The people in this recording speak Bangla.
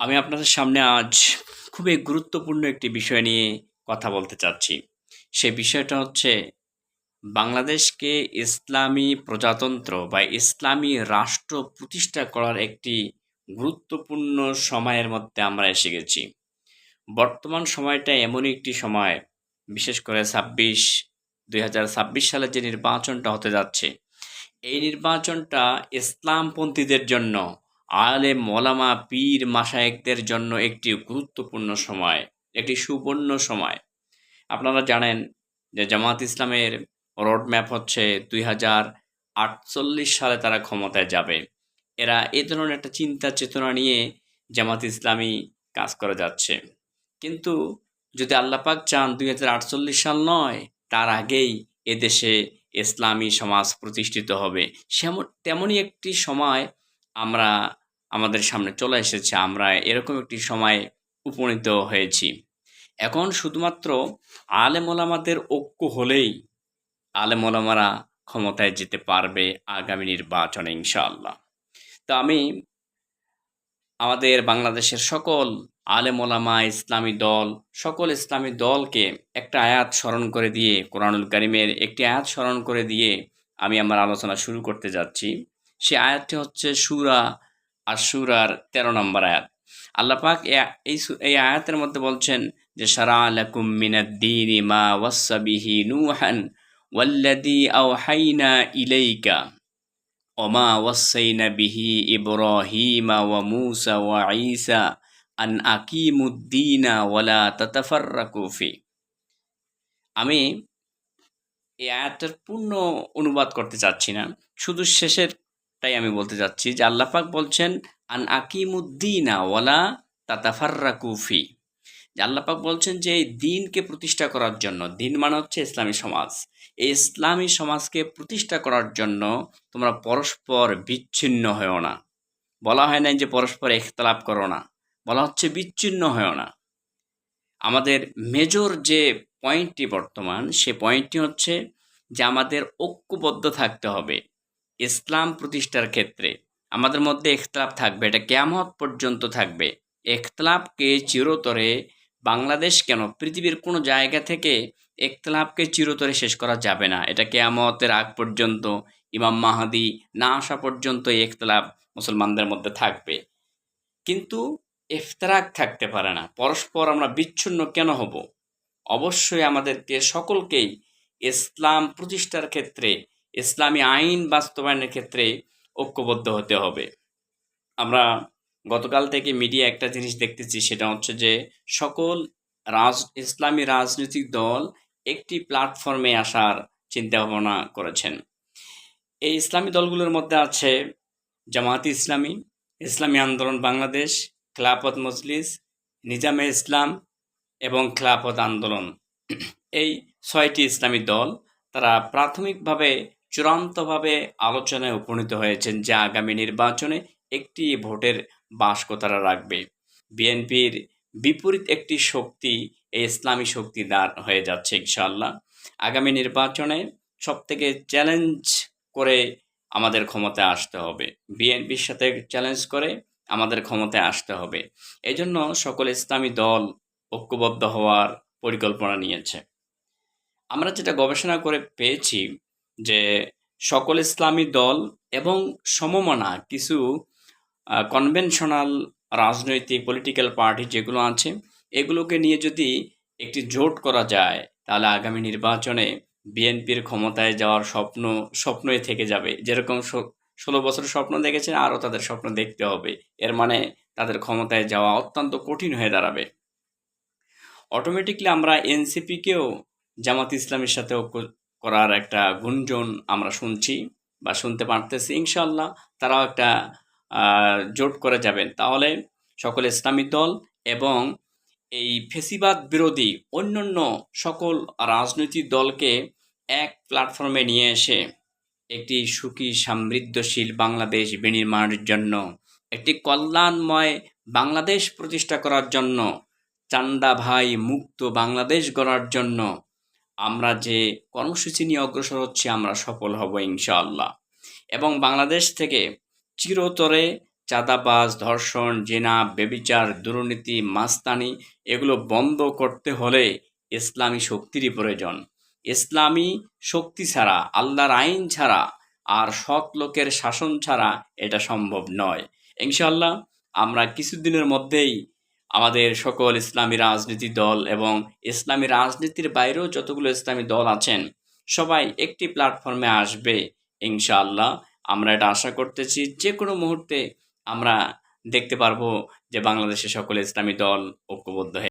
আমি আপনাদের সামনে আজ খুবই গুরুত্বপূর্ণ একটি বিষয় নিয়ে কথা বলতে চাচ্ছি। সে বিষয়টা হচ্ছে বাংলাদেশকে ইসলামী প্রজাতন্ত্র বা ইসলামী রাষ্ট্র প্রতিষ্ঠা করার একটি গুরুত্বপূর্ণ সময়ের মধ্যে আমরা এসে গেছি। বর্তমান সময়টা এমনই একটি সময়, বিশেষ করে 2026 সালে যে নির্বাচনটা হতে যাচ্ছে, এই নির্বাচনটা ইসলামপন্থীদের জন্য, আলেম ওলামা পীর মাশায়েখদের জন্য একটি গুরুত্বপূর্ণ সময়, একটি সুবর্ণ সময়। আপনারা জানেন যে জামাত ইসলামের রোডম্যাপ হচ্ছে 2048 সালে তারা ক্ষমতায় যাবে। এরা এ ধরনের একটা চিন্তা চেতনা নিয়ে জামাত ইসলামী কাজ করে যাচ্ছে। কিন্তু যদি আল্লাহ পাক চান 2048 সাল নয়, তার আগেই এদেশে ইসলামী সমাজ প্রতিষ্ঠিত হবে। তেমনই একটি সময় আমরা আমাদের সামনে চলে এসেছে। আমরা এরকম একটি সময়ে উপনীত হয়েছি। এখন শুধুমাত্র আলেম ওলামাদের ঐক্য হলেই আলেম ওলামারা ক্ষমতায় যেতে পারবে আগামী নির্বাচনে ইনশাআল্লাহ। তো আমি আমাদের বাংলাদেশের সকল আলেম ওলামা, ইসলামী দল, সকল ইসলামী দলকে একটা আয়াত স্মরণ করে দিয়ে, কোরআনুল কারীমের একটি আয়াত স্মরণ করে দিয়ে আমি আমার আলোচনা শুরু করতে যাচ্ছি। সে আয়াতটি হচ্ছে সূরা আশ-শূরার ১৩ নম্বর আয়াত। আল্লাহ পাক এই আয়াতের মধ্যে বলছেন যে, শারা'a লাকুম মিনাদ-দীনি মা ওয়াস্সা বিহি নূহান ওয়াল্লাযী আওহাইনা ইলাইকা ওমা ওয়াসাইনা বিহি ইব্রাহিমা ওয়া মূসা ওয়া ঈসা আন আকিমুদ্দীনা ওয়ালা তাতাফাররাকু ফি। আমি এই আয়াতটার পূর্ণ অনুবাদ করতে চাচ্ছি না, শুধু শেষেরটাই আমি বলতে চাচ্ছি যে আল্লাহ পাক বলছেন আন আকিমুদ্দীনা ওয়ালা তাতাফাররাকু ফি। যে আল্লাহ পাক বলছেন যে এই দ্বীনকে প্রতিষ্ঠা করার জন্য, দ্বীন মানে হচ্ছে ইসলামী সমাজ, এই ইসলামী সমাজকে প্রতিষ্ঠা করার জন্য তোমরা পরস্পর বিচ্ছিন্ন হও না। বলা হয় নাই যে পরস্পর ইখতিলাফ করো না, বলা হচ্ছে বিচ্ছিন্ন হও না। আমাদের মেজর যে পয়েন্টটি বর্তমান, সে পয়েন্টটি হচ্ছে যে আমাদের ঐক্যবদ্ধ থাকতে হবে ইসলাম প্রতিষ্ঠার ক্ষেত্রে। আমাদের মধ্যে ইখতিলাফ থাকবে, এটা কিয়ামত পর্যন্ত থাকবে। ইখতিলাফকে চিরতরে, বাংলাদেশ কেন, পৃথিবীর কোনো জায়গা থেকে ইখতিলাফকে চিরতরে শেষ করা যাবে না। এটা কিয়ামতের আগ পর্যন্ত, ইমাম মাহদী না আসা পর্যন্ত এই ইখতিলাফ মুসলমানদের মধ্যে থাকবে। কিন্তু ইফতিরাক থাকতে পারে না। পরস্পর আমরা বিচ্ছিন্ন কেন হব? অবশ্যই আমাদেরকে সকলকেই ইসলাম প্রতিষ্ঠার ক্ষেত্রে, ইসলামী আইন বাস্তবায়নের ক্ষেত্রে ঐক্যবদ্ধ হতে হবে। আমরা গতকাল থেকে মিডিয়া একটা জিনিস দেখতেছি, সেটা হচ্ছে যে সকল ইসলামী রাজনৈতিক দল একটি প্ল্যাটফর্মে আসার চিন্তাভাবনা করেছেন। এই ইসলামী দলগুলোর মধ্যে আছে জামায়াতে ইসলামী, ইসলামী আন্দোলন বাংলাদেশ, খেলাফত মজলিস, নিজামে ইসলাম এবং খেলাফত আন্দোলন। এই ৬টি ইসলামী দল তারা প্রাথমিকভাবে, চূড়ান্তভাবে আলোচনায় উপনীত হয়েছেন যে আগামী নির্বাচনে একটি ভোটের বাক্স তারা রাখবে। বিএনপির বিপরীত একটি শক্তি, এই ইসলামী শক্তি দাঁড় হয়ে যাচ্ছে ইনশাআল্লাহ। আগামী নির্বাচনে সবথেকে চ্যালেঞ্জ করে আমাদের ক্ষমতায় আসতে হবে, বিএনপির সাথে চ্যালেঞ্জ করে আমাদের ক্ষমতায় আসতে হবে। এজন্য সকল ইসলামী দল ঐক্যবদ্ধ হওয়ার পরিকল্পনা নিয়েছে। আমরা যেটা গবেষণা করে পেয়েছি যে সকল ইসলামী দল এবং সমমনা কিছু কনভেনশনাল রাজনৈতিক পলিটিক্যাল পার্টি যেগুলো আছে, এগুলোকে নিয়ে যদি একটি জোট করা যায়, তাহলে আগামী নির্বাচনে বিএনপির ক্ষমতায় যাওয়ার স্বপ্নই থেকে যাবে। যেরকম 16 বছর স্বপ্ন দেখেছেন, আরও তাদের স্বপ্ন দেখতে হবে। এর মানে তাদের ক্ষমতায় যাওয়া অত্যন্ত কঠিন হয়ে দাঁড়াবে। অটোমেটিকলি আমরা এনসিপিকেও জামাত ইসলামের সাথে ঐক্য করার একটা গুঞ্জন আমরা শুনছি বা শুনতে পারতেছি। ইনশাআল্লাহ তারাও একটা জোট করে যাবেন। তাহলে সকল ইসলামী দল এবং এই ফেসিবাদ বিরোধী অন্যান্য সকল রাজনৈতিক দলকে এক প্ল্যাটফর্মে নিয়ে এসে একটি সুখী সমৃদ্ধশীল বাংলাদেশ বিনির্মাণের জন্য, একটি কল্যাণময় বাংলাদেশ প্রতিষ্ঠা করার জন্য, চান্দা ভাই মুক্ত বাংলাদেশ গড়ার জন্য আমরা যে কর্মসূচি নিয়ে অগ্রসর হচ্ছি, আমরা সফল হব ইনশাআল্লাহ। এবং বাংলাদেশ থেকে চিরতরে চাঁদাবাজ, ধর্ষণ, জিনা, ব্যভিচার, দুর্নীতি, মাস্তানি এগুলো বন্ধ করতে হলে ইসলামী শক্তিরই প্রয়োজন। ইসলামী শক্তি ছাড়া, আল্লাহর আইন ছাড়া আর সৎ লোকের শাসন ছাড়া এটা সম্ভব নয়। ইনশাআল্লাহ আমরা কিছুদিনের মধ্যেই আমাদের সকল ইসলামী রাজনীতি দল এবং ইসলামী রাজনীতির বাইরেও যতগুলো ইসলামী দল আছেন সবাই একটি প্ল্যাটফর্মে আসবে ইনশাআল্লাহ। আমরা এটা আশা করতেছি যে কোনো মুহূর্তে আমরা দেখতে পারবো যে বাংলাদেশে সকল ইসলামী দল ঐক্যবদ্ধ হয়ে